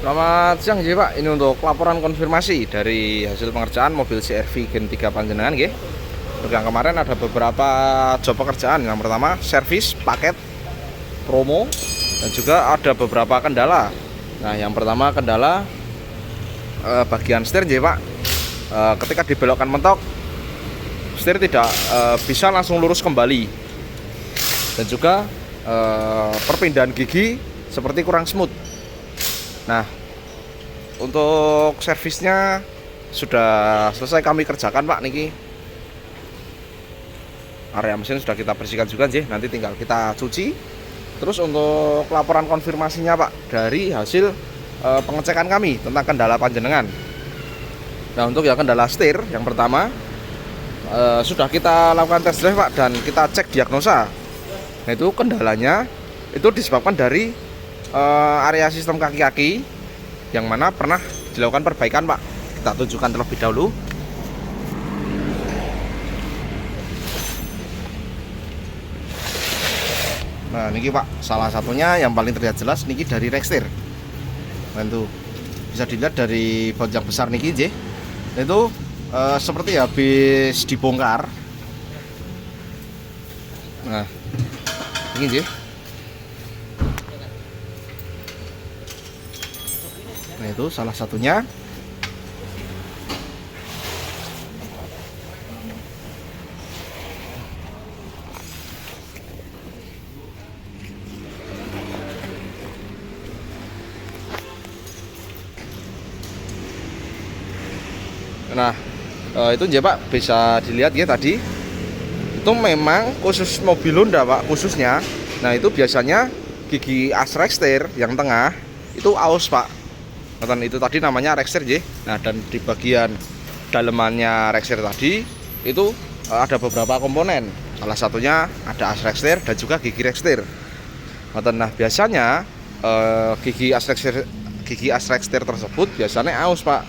Selamat siang nggih Pak. Ini untuk laporan konfirmasi dari hasil pengerjaan mobil CR-V Gen 3 panjenengan nggih. Untuk yang kemarin ada beberapa job pekerjaan. Yang pertama servis, paket, promo, dan juga ada beberapa kendala. Nah, yang pertama kendala bagian setir nggih Pak. Ketika dibelokkan mentok, setir tidak bisa langsung lurus kembali. Dan juga perpindahan gigi seperti kurang smooth. Nah, untuk servisnya sudah selesai kami kerjakan Pak niki. Area mesin sudah kita bersihkan juga sih, nanti tinggal kita cuci. Terus untuk laporan konfirmasinya Pak dari hasil pengecekan kami tentang kendala panjenengan. Nah, untuk yang kendala setir yang pertama sudah kita lakukan test drive Pak dan kita cek diagnosa. Nah, itu kendalanya itu disebabkan dari area sistem kaki-kaki yang mana pernah dilakukan perbaikan Pak. Kita tunjukkan terlebih dahulu. Nah, niki Pak, salah satunya yang paling terlihat jelas niki dari rekstir. Nah, itu bisa dilihat dari baut yang besar niki nggih. Itu seperti habis dibongkar. Nah, ini nggih. Nah, itu salah satunya. Nah, itu ya Pak, bisa dilihat ya tadi. Itu memang khusus mobil Honda Pak, khususnya. Nah, itu biasanya gigi as rekstir yang tengah itu aus Pak. Itu tadi namanya rekstir ya. Nah, dan di bagian dalemannya rekstir tadi itu ada beberapa komponen. Salah satunya ada as rekstir dan juga gigi rekstir. Nah, biasanya gigi as rekstir tersebut biasanya aus Pak.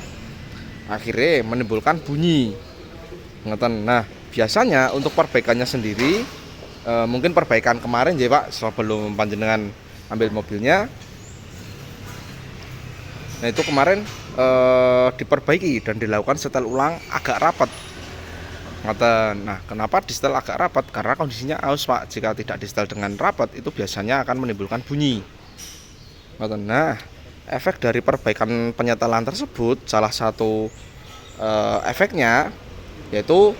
Akhirnya menimbulkan bunyi. Nah, biasanya untuk perbaikannya sendiri mungkin perbaikan kemarin ya Pak, sebelum panjenengan ambil mobilnya. Nah, itu kemarin diperbaiki dan dilakukan setel ulang agak rapat. Nah, kenapa di setel agak rapat? Karena kondisinya aus Pak. Jika tidak di setel dengan rapat, itu biasanya akan menimbulkan bunyi. Nah, efek dari perbaikan penyetelan tersebut, salah satu efeknya yaitu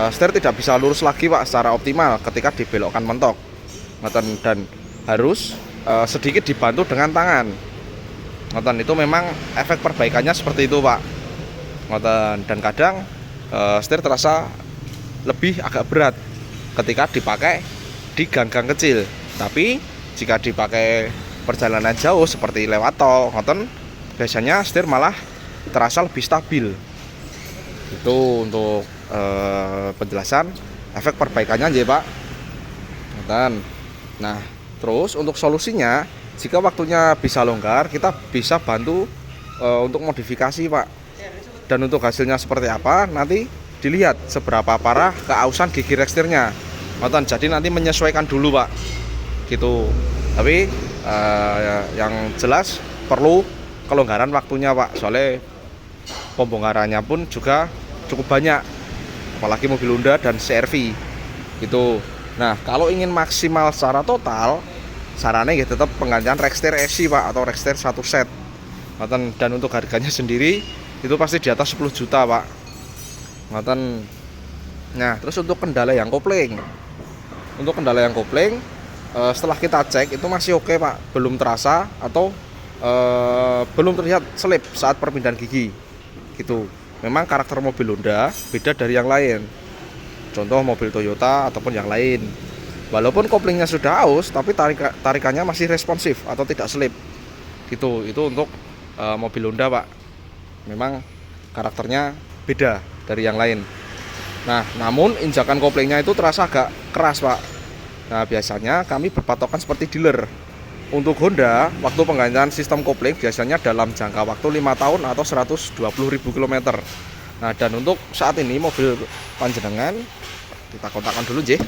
setir tidak bisa lurus lagi Pak secara optimal ketika dibelokkan mentok. Dan harus sedikit dibantu dengan tangan. Itu memang efek perbaikannya seperti itu Pak. Dan kadang setir terasa lebih agak berat ketika dipakai di gang-gang kecil. Tapi jika dipakai perjalanan jauh seperti lewat tol, biasanya setir malah terasa lebih stabil. Itu untuk penjelasan efek perbaikannya ya Pak. Nah, terus untuk solusinya, jika waktunya bisa longgar, kita bisa bantu untuk modifikasi Pak. Dan untuk hasilnya seperti apa, nanti dilihat seberapa parah keausan gigi rekstirnya. Jadi nanti menyesuaikan dulu Pak, gitu. Tapi yang jelas perlu kelonggaran waktunya Pak, soalnya pembongkarannya pun juga cukup banyak, apalagi mobil Honda dan CR-V gitu. Nah, kalau ingin maksimal secara total, sarannya ya tetap penggantian rekstir SI Pak, atau rekstir satu set. Dan untuk harganya sendiri itu pasti di atas 10 juta Pak. Nah, terus untuk kendala yang kopling. Setelah kita cek itu masih oke Pak, belum terasa atau belum terlihat selip saat perpindahan gigi gitu. Memang karakter mobil Honda beda dari yang lain, contoh mobil Toyota ataupun yang lain. Walaupun koplingnya sudah aus, tapi tarikannya masih responsif atau tidak selip gitu. Itu untuk mobil Honda Pak, memang karakternya beda dari yang lain. Nah, namun injakan koplingnya itu terasa agak keras Pak. Nah, biasanya kami berpatokan seperti dealer. Untuk Honda, waktu penggantian sistem kopling biasanya dalam jangka waktu 5 tahun atau 120.000 km. Nah, dan untuk saat ini mobil panjenengan kita kontakkan dulu J.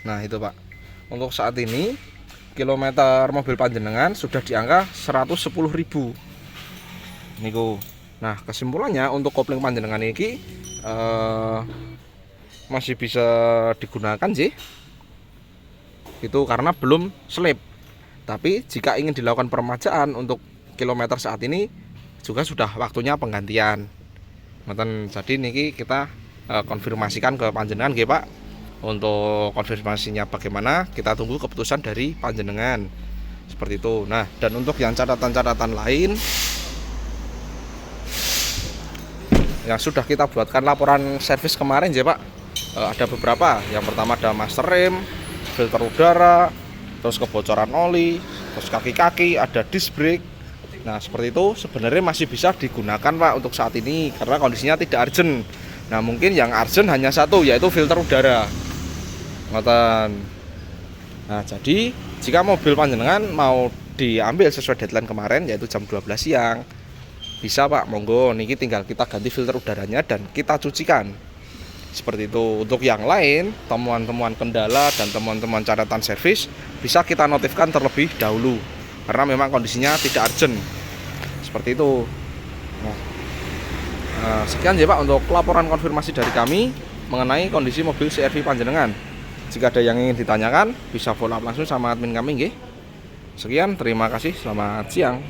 Nah itu Pak, untuk saat ini kilometer mobil panjenengan sudah di angka 110.000 niku. Nah kesimpulannya untuk kopling panjenengan ini masih bisa digunakan sih, itu karena belum slip. Tapi jika ingin dilakukan peremajaan untuk kilometer saat ini juga sudah waktunya penggantian. Jadi niki kita konfirmasikan ke panjenengan nggih Pak. Untuk konfirmasinya bagaimana kita tunggu keputusan dari panjenengan. Seperti itu. Nah, dan untuk yang catatan-catatan lain yang sudah kita buatkan laporan servis kemarin ya Pak, ada beberapa. Yang pertama ada master rem, filter udara, terus kebocoran oli, terus kaki-kaki, ada disc brake. Nah seperti itu sebenarnya masih bisa digunakan Pak untuk saat ini karena kondisinya tidak urgent. Nah mungkin yang urgent hanya satu, yaitu filter udara. Nah jadi jika mobil panjenengan mau diambil sesuai deadline kemarin, yaitu jam 12 siang, bisa Pak, monggo niki tinggal kita ganti filter udaranya dan kita cucikan. Seperti itu. Untuk yang lain, temuan-temuan kendala dan temuan-temuan catatan servis bisa kita notifkan terlebih dahulu karena memang kondisinya tidak urgent. Seperti itu. Sekian ya Pak untuk laporan konfirmasi dari kami mengenai kondisi mobil CR-V panjenengan. Jika ada yang ingin ditanyakan, bisa follow up langsung sama admin kami nggih. Sekian, terima kasih, selamat siang.